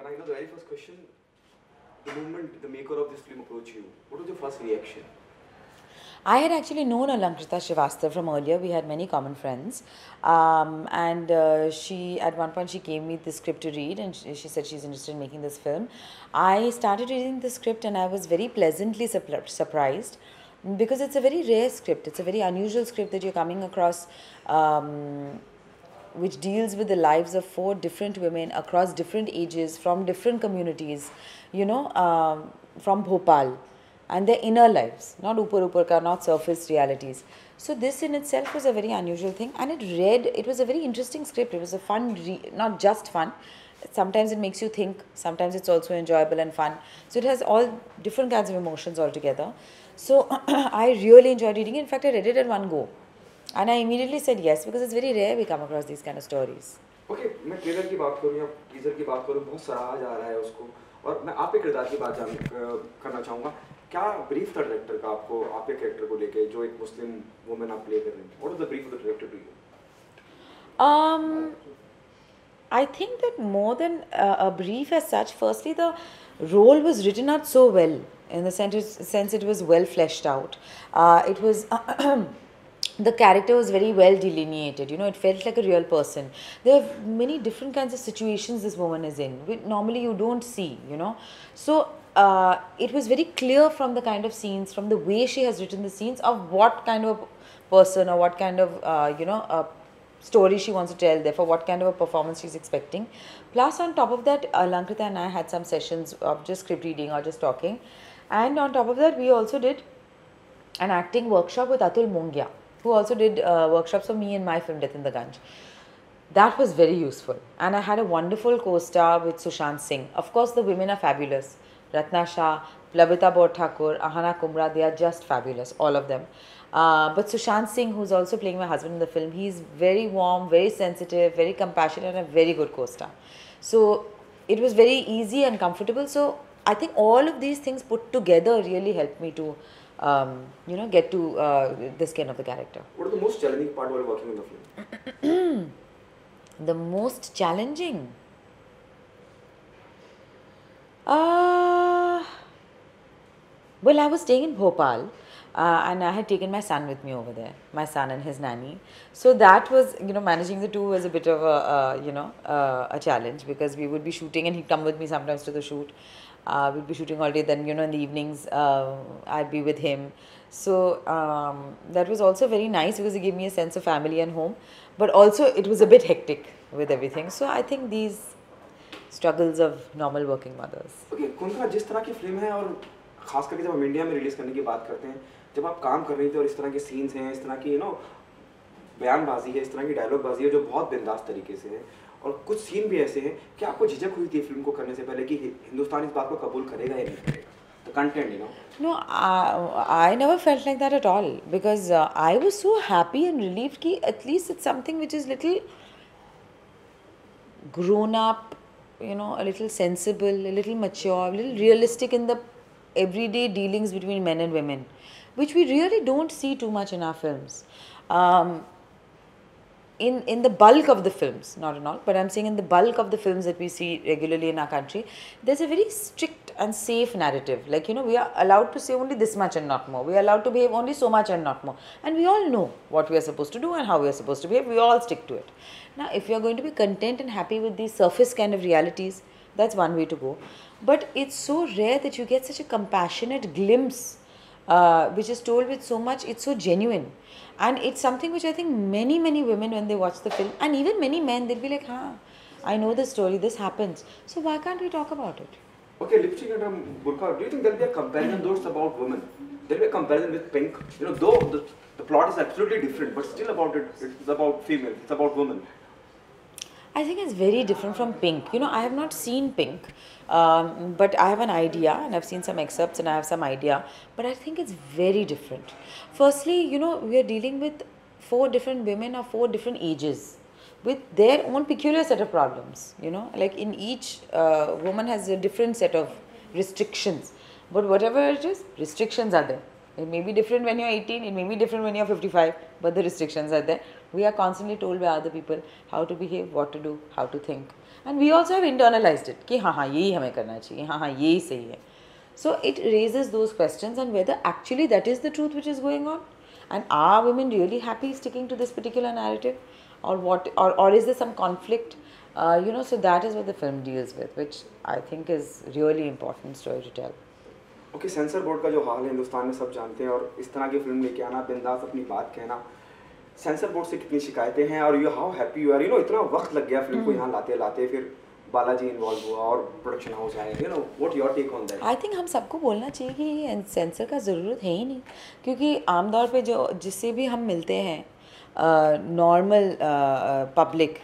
And I know the very first question, the moment the maker of this film approached you, what was your first reaction? I had actually known Alankrita Srivastav from earlier. We had many common friends, and she at one point she gave me the script to read, and she said she's interested in making this film. I started reading the script, and I was very pleasantly surprised because it's a very rare script. It's a very unusual script that you're coming across. Which deals with the lives of 4 different women across different ages from different communities, from Bhopal, and their inner lives, not upar ka, not surface realities. So this in itself was a very unusual thing, and it was a very interesting script. It was a fun, not just fun. Sometimes it makes you think, sometimes it's also enjoyable and fun. So it has all different kinds of emotions altogether. So I really enjoyed reading it. In fact, I read it at one go. And I immediately said yes, because it's very rare we come across these kind of stories. Okay, मैं trailer की बात करूँ या teaser की बात करूँ, बहुत सराहा जा रहा है उसको, और मैं आपके किरदार की बात करना चाहूँगा. क्या ब्रीफ था डायरेक्टर का आपको, आपके कैरेक्टर को लेके, जो एक मुस्लिम वुमेन आप प्ले कर रहे हैं? What was the brief of the director to you? I think that more than a brief as such, firstly the role was written out so well, in the sense it was well fleshed out. It was the character was very well delineated, it felt like a real person. There are many different kinds of situations this woman is in, which normally you don't see, So it was very clear from the kind of scenes, from the way she has written the scenes, of what kind of person or what kind of, story she wants to tell, therefore what kind of a performance she's expecting. Plus on top of that, Alankrita and I had some sessions of just script reading or just talking. And on top of that, we also did an acting workshop with Atul Mongia, who also did workshops for me in my film Death in the Ganj. That was very useful. And I had a wonderful co-star with Sushant Singh. Of course, the women are fabulous. Ratna Shah, Plabita Borthakur, Ahana Kumra, they are just fabulous, all of them. But Sushant Singh, who's also playing my husband in the film, he's very warm, very sensitive, very compassionate, and a very good co-star. So it was very easy and comfortable. So I think all of these things put together really helped me to, get to the skin of the character. What is the most challenging part while working on the film? The most challenging? Well, I was staying in Bhopal. And I had taken my son with me over there, my son and his nanny. So that was, managing the two was a bit of a challenge, because we would be shooting and he'd come with me sometimes to the shoot. We'd be shooting all day, then, in the evenings, I'd be with him. So that was also very nice, because it gave me a sense of family and home. But also it was a bit hectic with everything. So I think these struggles of normal working mothers. Okay, Kuntra, जिस तरह की film है, और खास करके जब हम India में रिलीज करने की बात करते हैं, जब आप काम कर रही थी और इस तरह के सीन्स हैं, इस तरह की बयानबाजी है, इस तरह की डायलॉगबाजी है जो बहुत बिंदास तरीके से है, और कुछ सीन भी ऐसे हैं कि आपको झिझक हुई थी फिल्म को करने से पहले कि हिंदुस्तान इस बात को कबूल करेगा या नहीं करेगा, the content, No, I never felt like that at all, because I was so happy and relieved कि at least it's something which is little grown up, a little sensible, a little mature, a little realistic in the everyday dealings between men and women, which we really don't see too much in our films. In the bulk of the films, not in all, but I'm saying in the bulk of the films that we see regularly in our country, there's a very strict and safe narrative. Like, we are allowed to say only this much and not more. We are allowed to behave only so much and not more. And we all know what we are supposed to do and how we are supposed to behave. We all stick to it. Now, if you're going to be content and happy with these surface kind of realities, that's one way to go. But it's so rare that you get such a compassionate glimpse, which is told with so much, it's so genuine. And it's something which I think many, many women, when they watch the film, and even many men, they'll be like, I know this story, this happens. So why can't we talk about it? Okay, lipstick and burqa, do you think there'll be a comparison, though it's about women? There'll be a comparison with Pink, though the plot is absolutely different, but still it's about female, it's about women. I think it's very different from Pink. I have not seen Pink, but I have an idea, and I've seen some excerpts and I have some idea, but I think it's very different. Firstly, we are dealing with 4 different women of 4 different ages with their own peculiar set of problems, like in each woman has a different set of restrictions, but whatever it is, restrictions are there. It may be different when you're 18, it may be different when you're 55, but the restrictions are there. We are constantly told by other people how to behave, what to do, how to think. and we also have internalized it कि हाँ यही हमें करना चाहिए, हाँ यही सही है. So it raises those questions, and whether actually that is the truth which is going on, and are women really happy sticking to this particular narrative, or what, or is there some conflict? So that is what the film deals with, which I think is really important story to tell. Okay, sensor board का जो हाल है हिंदुस्तान में सब जानते हैं, और इस तरह की फिल्म लेके आना, बिंदास अपनी बात कहना, सेंसर बोर्ड से कितनी शिकायतें हैं, और you how happy you are, इतना वक्त लग गया फिल्म को यहाँ लाते लाते, फिर बालाजी इन्वॉल्व हुआ और प्रोडक्शन हाउस आए, what your take on that? I think हम सबको बोलना चाहिए कि सेंसर का ज़रूरत है ही नहीं, क्योंकि आमतौर पे जो जिससे भी हम मिलते हैं, normal public,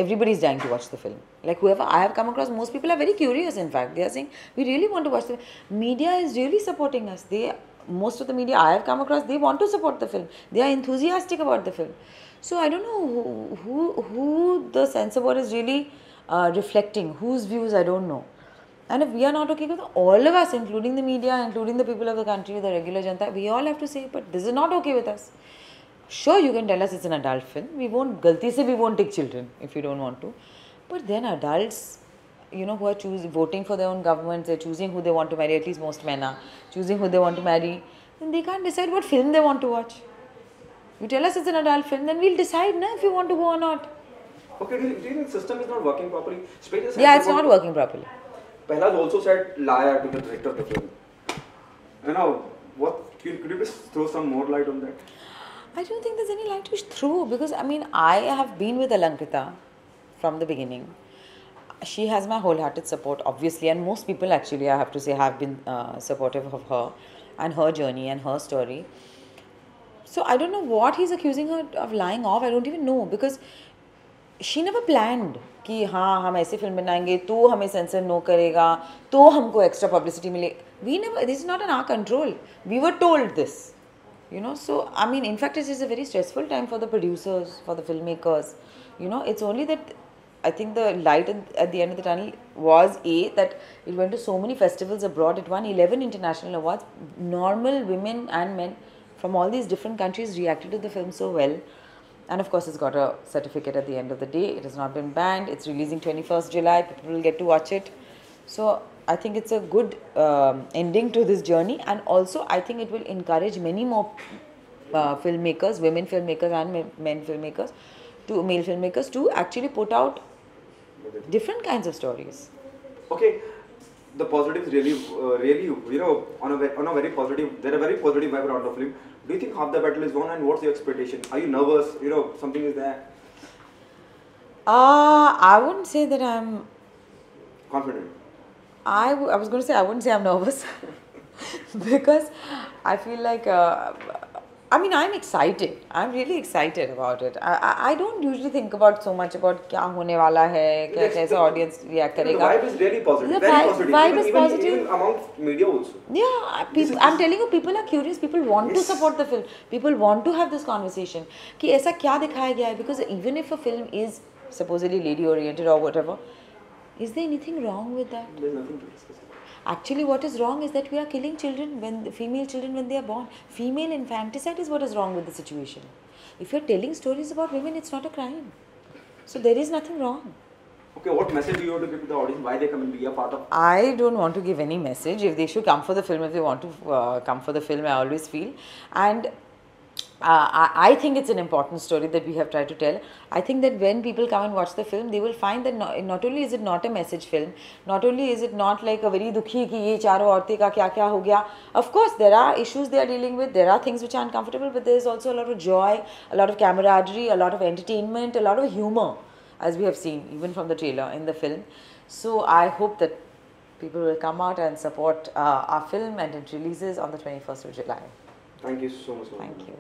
everybody is dying to watch the film. Like whoever I have come across, most people are very curious. In fact, they are saying we really want to watch the film. Media is really supporting us. Most of the media I have come across, they want to support the film. They are enthusiastic about the film. So I don't know who the censor board is really reflecting, whose views I don't know. And if we are not okay with it, all of us, including the media, including the people of the country, the regular janata, we all have to say, but this is not okay with us. Sure, you can tell us it's an adult film. We won't take children if you don't want to. But then adults, who are voting for their own governments, they're choosing who they want to marry, at least most men are, choosing who they want to marry, then they can't decide what film they want to watch. You tell us it's an adult film, then we'll decide if you want to go or not. Okay, do you think the system is not working properly? Yeah, it's not working properly. Pehlad also said liar to the director of the film. Could you please throw some more light on that? I don't think there's any light to throw, because I have been with Alankita from the beginning. She has my wholehearted support, obviously, and most people actually, I have to say, have been supportive of her and her journey and her story. So I don't know what he's accusing her of lying of. I don't even know, because she never planned कि हाँ हम ऐसे film बनाएंगे तो हमें sensor no करेगा तो हमको एक्स्ट्रा पब्लिसिटी मिले. We never, this is not in our control. We were told this. So in fact it is a very stressful time for the producers, for the filmmakers. It's only that I think the light at the end of the tunnel was that it went to so many festivals abroad. It won 11 international awards. Normal women and men from all these different countries reacted to the film so well. And of course it's got a certificate at the end of the day. It has not been banned. It's releasing 21st July. People will get to watch it. So I think it's a good ending to this journey, and also I think it will encourage many more filmmakers, women filmmakers and male filmmakers to actually put out different kinds of stories. Okay, the positives really, on a very positive, there are very positive vibe around the film. Do you think half the battle is won, and what's your expectation? Are you nervous? Something is there? I wouldn't say that I'm confident. I was going to say I wouldn't say I'm nervous because I feel like I'm excited. I'm really excited about it. I don't usually think about so much about क्या होने वाला है, कैसे audience react करेगा. The vibe is really positive. The very positive. Vibe is positive. Even among media also. Yeah, I'm telling you, people are curious. People want to support the film. People want to have this conversation. कि ऐसा क्या दिखाया गया है? Because even if a film is supposedly lady oriented or whatever, is there anything wrong with that? There's nothing to discuss. Actually, what is wrong is that we are killing children, female children when they are born. Female infanticide is what is wrong with the situation. If you're telling stories about women, it's not a crime. So there is nothing wrong. Okay, what message do you want to give to the audience? Why they come and be a part of? I don't want to give any message. If they should come for the film, if they want to come for the film, I always feel. And I think it's an important story that we have tried to tell. I think that when people come and watch the film, they will find that not only is it not a message film, not only is it not like a very dukhi ki ye charo aurtein ka kya kya ho gaya. Of course, there are issues they are dealing with, there are things which are uncomfortable, but there is also a lot of joy, a lot of camaraderie, a lot of entertainment, a lot of humor, as we have seen even from the trailer in the film. So I hope that people will come out and support our film, and it releases on the 21st of July. Thank you so much. Thank you.